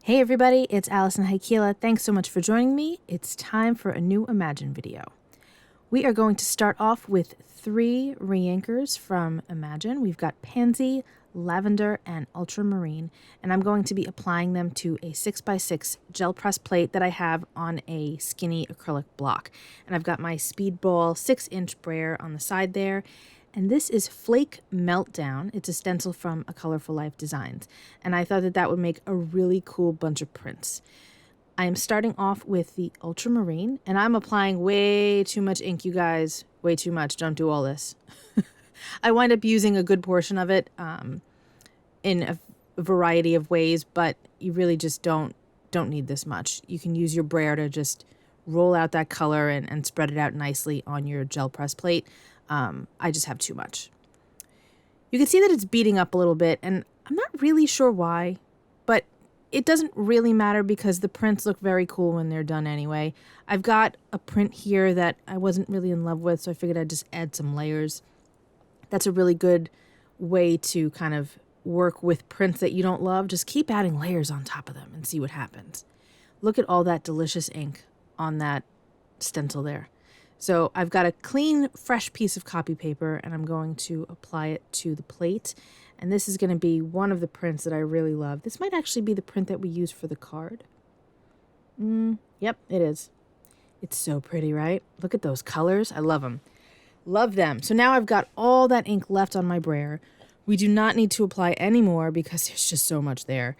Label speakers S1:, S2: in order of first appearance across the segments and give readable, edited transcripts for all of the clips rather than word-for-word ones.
S1: Hey everybody, it's Alison Heikkila. Thanks so much for joining me. It's time for a new Imagine video. We are going to start off with 3 Reinkers from Imagine. We've got Pansy, Lavender, and Ultramarine, and I'm going to be applying them to a 6x6 gel press plate that I have on a skinny acrylic block. And I've got my Speedball 6-inch brayer on the side there. And this is Flake Meltdown. It's a stencil from A Colorful Life Designs. And I thought that that would make a really cool bunch of prints. I am starting off with the Ultramarine, and I'm applying way too much ink, you guys. Way too much. Don't do all this. I wind up using a good portion of it in a variety of ways, but you really just don't need this much. You can use your brayer to just roll out that color and spread it out nicely on your gel press plate. I just have too much. You can see that it's beating up a little bit, and I'm not really sure why, but it doesn't really matter because the prints look very cool when they're done anyway. I've got a print here that I wasn't really in love with, so I figured I'd just add some layers. That's a really good way to kind of work with prints that you don't love. Just keep adding layers on top of them and see what happens. Look at all that delicious ink on that stencil there. So I've got a clean, fresh piece of copy paper, and I'm going to apply it to the plate. And this is going to be one of the prints that I really love. This might actually be the print that we use for the card. Yep, it is. It's so pretty, right? Look at those colors. I love them. Love them. So now I've got all that ink left on my brayer. We do not need to apply any more because there's just so much there.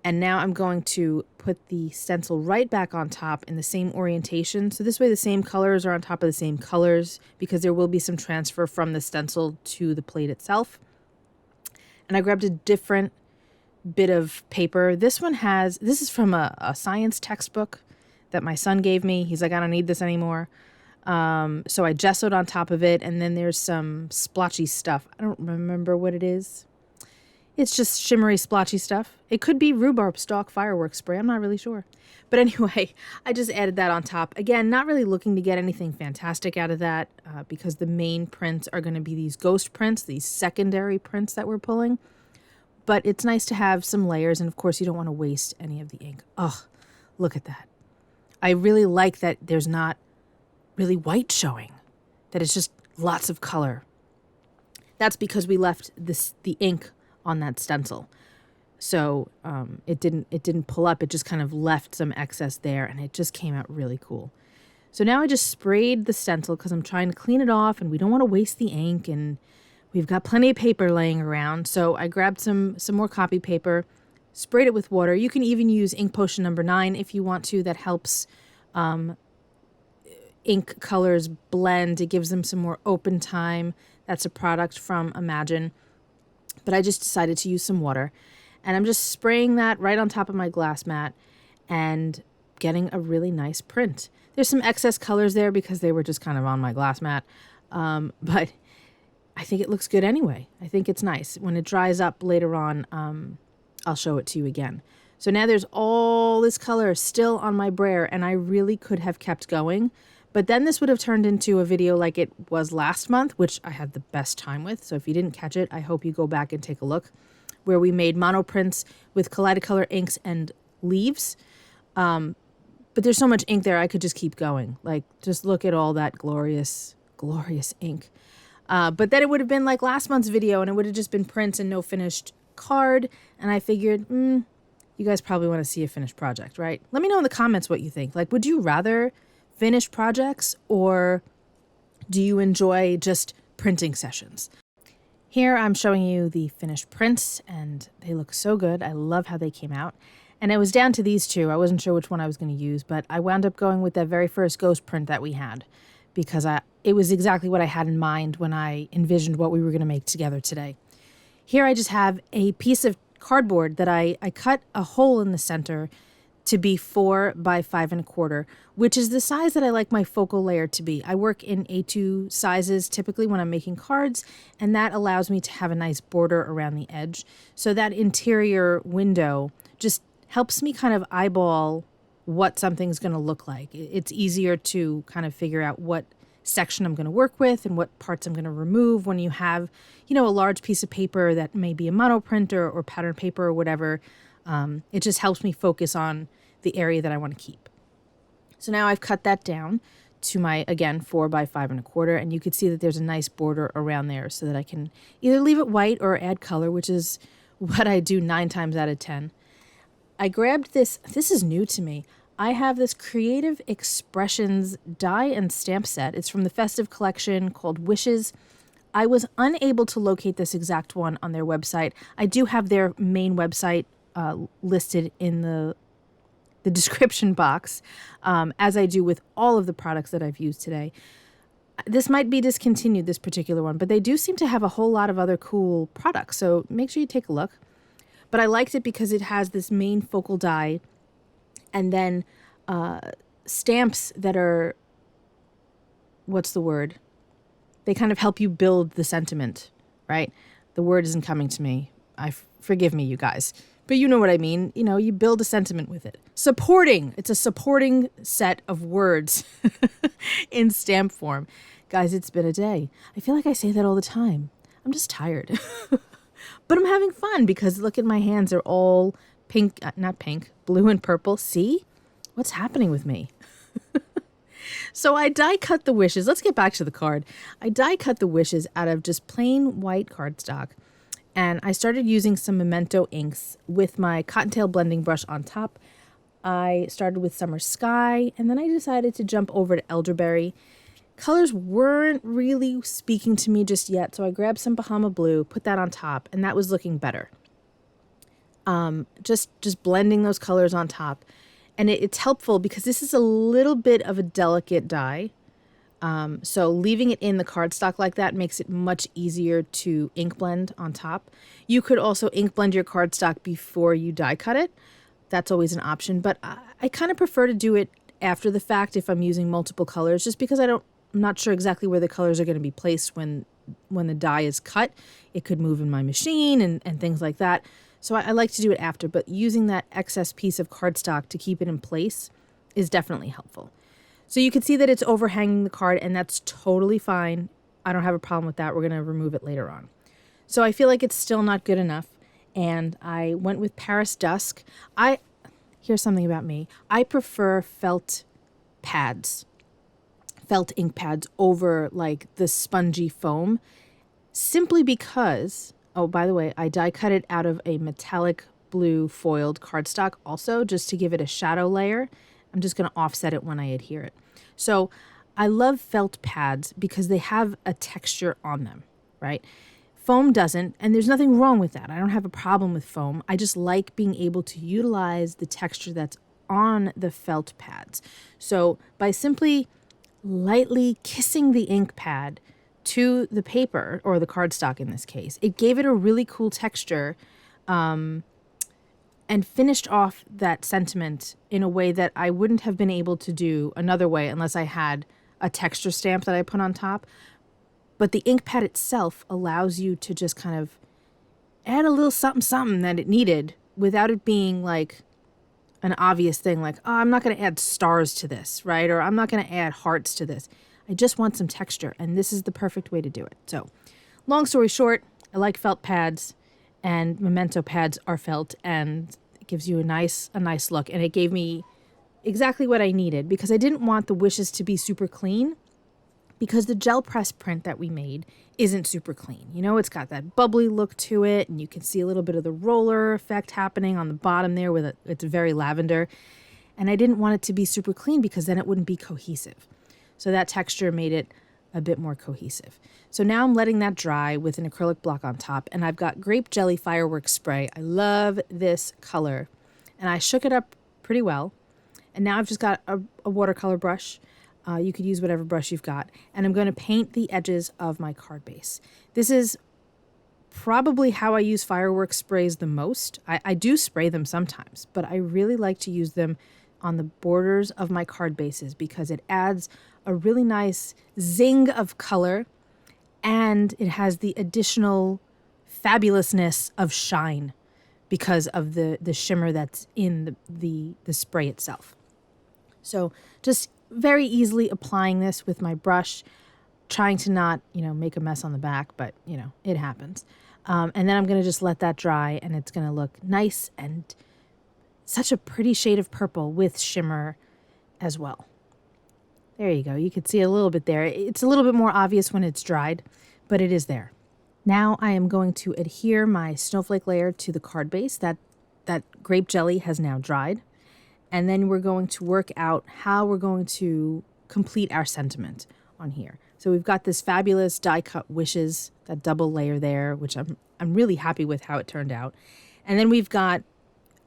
S1: And now I'm going to put the stencil right back on top in the same orientation. So this way the same colors are on top of the same colors because there will be some transfer from the stencil to the plate itself. And I grabbed a different bit of paper. This is from a science textbook that my son gave me. He's like, I don't need this anymore. So I gessoed on top of it, and then there's some splotchy stuff. I don't remember what it is. It's just shimmery, splotchy stuff. It could be rhubarb stalk fireworks spray. I'm not really sure. But anyway, I just added that on top. Again, not really looking to get anything fantastic out of that because the main prints are going to be these ghost prints, these secondary prints that we're pulling. But it's nice to have some layers, and of course you don't want to waste any of the ink. Oh, look at that. I really like that there's not really white showing, that it's just lots of color. That's because we left the ink on that stencil. So it didn't pull up, it just kind of left some excess there, and it just came out really cool. So now I just sprayed the stencil because I'm trying to clean it off and we don't want to waste the ink, and we've got plenty of paper laying around. So I grabbed some more copy paper, sprayed it with water. You can even use ink potion number 9 if you want to. That helps ink colors blend. It gives them some more open time. That's a product from Imagine. But I just decided to use some water, and I'm just spraying that right on top of my glass mat and getting a really nice print. There's some excess colors there because they were just kind of on my glass mat, but I think it looks good anyway. I think it's nice. When it dries up later on, I'll show it to you again. So now there's all this color still on my brayer, and I really could have kept going. But then this would have turned into a video like it was last month, which I had the best time with. So if you didn't catch it, I hope you go back and take a look, where we made monoprints with Kaleidocolor inks and leaves. But there's so much ink there, I could just keep going. Like, just look at all that glorious, glorious ink. But then it would have been like last month's video, and it would have just been prints and no finished card. And I figured, you guys probably want to see a finished project, right? Let me know in the comments what you think. Like, would you rather finished projects, or do you enjoy just printing sessions? Here I'm showing you the finished prints, and they look so good. I love how they came out. And it was down to these two. I wasn't sure which one I was going to use, but I wound up going with that very first ghost print that we had because it was exactly what I had in mind when I envisioned what we were going to make together today. Here I just have a piece of cardboard that I cut a hole in the center to be 4 by 5 1/4, which is the size that I like my focal layer to be. I work in A2 sizes typically when I'm making cards, and that allows me to have a nice border around the edge. So that interior window just helps me kind of eyeball what something's going to look like. It's easier to kind of figure out what section I'm going to work with and what parts I'm going to remove when you have, a large piece of paper that may be a monoprinter or pattern paper or whatever. It just helps me focus on the area that I want to keep. So now I've cut that down to my, again, 4 by 5 1/4, and you can see that there's a nice border around there so that I can either leave it white or add color, which is what I do 9 times out of 10. I grabbed this is new to me. I have this Creative Expressions die and stamp set. It's from the Festive collection called Wishes. I was unable to locate this exact one on their website. I do have their main website listed in the description box, as I do with all of the products that I've used today. This might be discontinued, this particular one, but they do seem to have a whole lot of other cool products, so make sure you take a look. But I liked it because it has this main focal die and then stamps that are, what's the word? They kind of help you build the sentiment, right? The word isn't coming to me. Forgive me, you guys. But you know what I mean. You know, you build a sentiment with it. Supporting. It's a supporting set of words in stamp form. Guys, it's been a day. I feel like I say that all the time. I'm just tired. But I'm having fun because look at my hands. They're all pink, not pink, blue and purple. See? What's happening with me? So I die cut the wishes. Let's get back to the card. I die cut the wishes out of just plain white cardstock. And I started using some Memento inks with my Cottontail blending brush on top. I started with Summer Sky, and then I decided to jump over to Elderberry. Colors weren't really speaking to me just yet, so I grabbed some Bahama Blue, put that on top, and that was looking better. Just blending those colors on top. And it's helpful because this is a little bit of a delicate dye. So leaving it in the cardstock like that makes it much easier to ink blend on top. You could also ink blend your cardstock before you die cut it. That's always an option, but I kind of prefer to do it after the fact if I'm using multiple colors, just because I'm not sure exactly where the colors are going to be placed when the die is cut. It could move in my machine and things like that. So I like to do it after, but using that excess piece of cardstock to keep it in place is definitely helpful. So you can see that it's overhanging the card, and that's totally fine. I don't have a problem with that. We're going to remove it later on. So I feel like it's still not good enough, and I went with Paris Dusk. Here's something about me. I prefer felt ink pads over like the spongy foam, simply because, oh, by the way, I die cut it out of a metallic blue foiled cardstock also, just to give it a shadow layer. I'm just going to offset it when I adhere it. So I love felt pads because they have a texture on them, right? Foam doesn't, and there's nothing wrong with that. I don't have a problem with foam. I just like being able to utilize the texture that's on the felt pads. So by simply lightly kissing the ink pad to the paper, or the cardstock in this case, it gave it a really cool texture, and finished off that sentiment in a way that I wouldn't have been able to do another way unless I had a texture stamp that I put on top. But the ink pad itself allows you to just kind of add a little something that it needed without it being like an obvious thing like, oh, I'm not going to add stars to this, right? Or I'm not going to add hearts to this. I just want some texture, and this is the perfect way to do it. So long story short, I like felt pads, and Memento pads are felt, and it gives you a nice look. And it gave me exactly what I needed because I didn't want the wishes to be super clean, because the gel press print that we made isn't super clean. You know, it's got that bubbly look to it, and you can see a little bit of the roller effect happening on the bottom there with it's very lavender. And I didn't want it to be super clean because then it wouldn't be cohesive. So that texture made it a bit more cohesive. So now I'm letting that dry with an acrylic block on top, and I've got Grape Jelly Fireworks Spray. I love this color, and I shook it up pretty well. And now I've just got a watercolor brush. You could use whatever brush you've got, and I'm going to paint the edges of my card base. This is probably how I use fireworks sprays the most. I do spray them sometimes, but I really like to use them on the borders of my card bases because it adds a really nice zing of color, and it has the additional fabulousness of shine because of the shimmer that's in the spray itself. So just very easily applying this with my brush, trying to not, make a mess on the back, but, it happens. And then I'm going to just let that dry, and it's going to look nice and such a pretty shade of purple with shimmer as well. There you go. You can see a little bit there. It's a little bit more obvious when it's dried, but it is there. Now I am going to adhere my snowflake layer to the card base. That grape jelly has now dried. And then we're going to work out how we're going to complete our sentiment on here. So we've got this fabulous die cut wishes, that double layer there, which I'm really happy with how it turned out. And then we've got,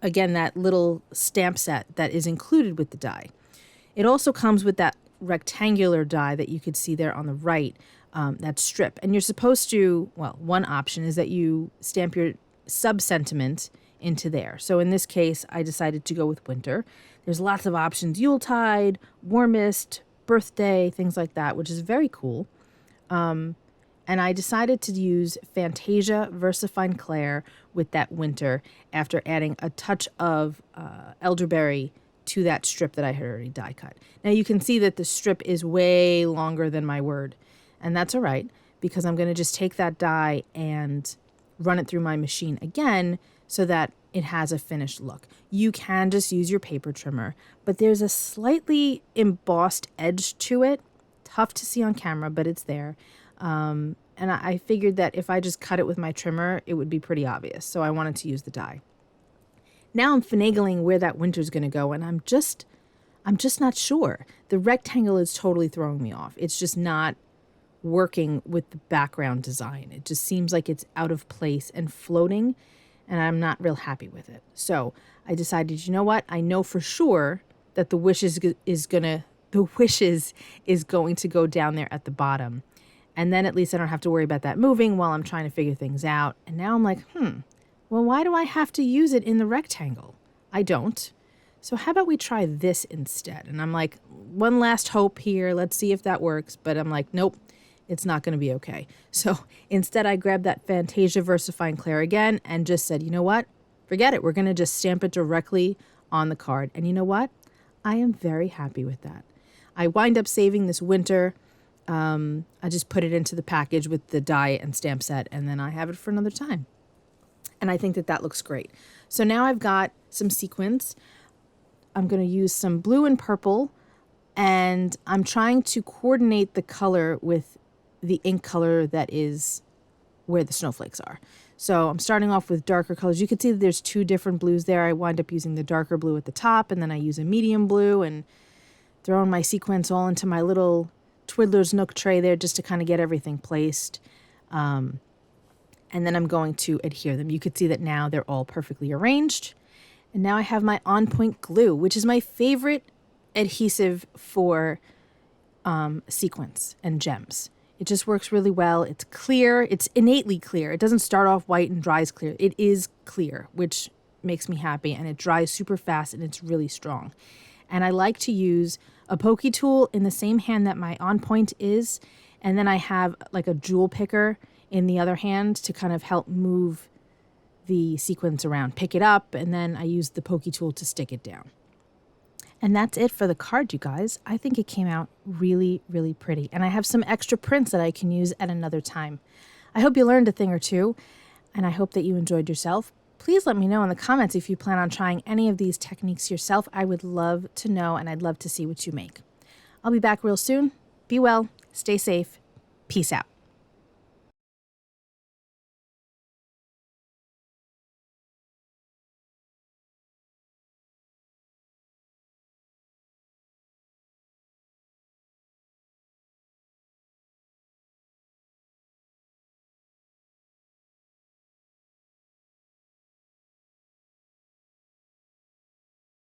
S1: again, that little stamp set that is included with the die. It also comes with that rectangular die that you could see there on the right, that strip. And you're supposed to, well, one option is that you stamp your sub-sentiment into there. So in this case, I decided to go with winter. There's lots of options: Yuletide, warmest, birthday, things like that, which is very cool. And I decided to use Fantasia VersaFine Clair with that winter after adding a touch of Elderberry to that strip that I had already die cut. Now you can see that the strip is way longer than my word, and that's all right, because I'm going to just take that die and run it through my machine again so that it has a finished look. You can just use your paper trimmer, but there's a slightly embossed edge to it. Tough to see on camera, but it's there. And I figured that if I just cut it with my trimmer, it would be pretty obvious. So I wanted to use the die. Now I'm finagling where that winter's going to go, and I'm just not sure. The rectangle is totally throwing me off. It's just not working with the background design. It just seems like it's out of place and floating, and I'm not real happy with it. So I decided, you know what? I know for sure that the wishes is going to go down there at the bottom. And then at least I don't have to worry about that moving while I'm trying to figure things out. And now I'm like, well, why do I have to use it in the rectangle? I don't. So how about we try this instead? And I'm like, one last hope here. Let's see if that works. But I'm like, nope, it's not going to be okay. So instead I grabbed that Fantasia VersaFine Clair again and just said, you know what? Forget it. We're going to just stamp it directly on the card. And you know what? I am very happy with that. I wind up saving this winter. I just put it into the package with the die and stamp set, and then I have it for another time. And I think that that looks great. So now I've got some sequins. I'm going to use some blue and purple, and I'm trying to coordinate the color with the ink color that is where the snowflakes are. So I'm starting off with darker colors. You can see that there's two different blues there. I wind up using the darker blue at the top, and then I use a medium blue and throwing my sequins all into my little Twiddler's Nook tray there just to kind of get everything placed. And then I'm going to adhere them. You could see that now they're all perfectly arranged. And now I have my On Point glue, which is my favorite adhesive for sequins and gems. It just works really well. It's clear. It's innately clear. It doesn't start off white and dries clear. It is clear, which makes me happy. And it dries super fast and it's really strong. And I like to use a pokey tool in the same hand that my On Point is. And then I have like a jewel picker in the other hand to kind of help move the sequins around. Pick it up, and then I use the pokey tool to stick it down. And that's it for the card, you guys. I think it came out really, really pretty. And I have some extra prints that I can use at another time. I hope you learned a thing or two, and I hope that you enjoyed yourself. Please let me know in the comments if you plan on trying any of these techniques yourself. I would love to know, and I'd love to see what you make. I'll be back real soon. Be well, stay safe, peace out.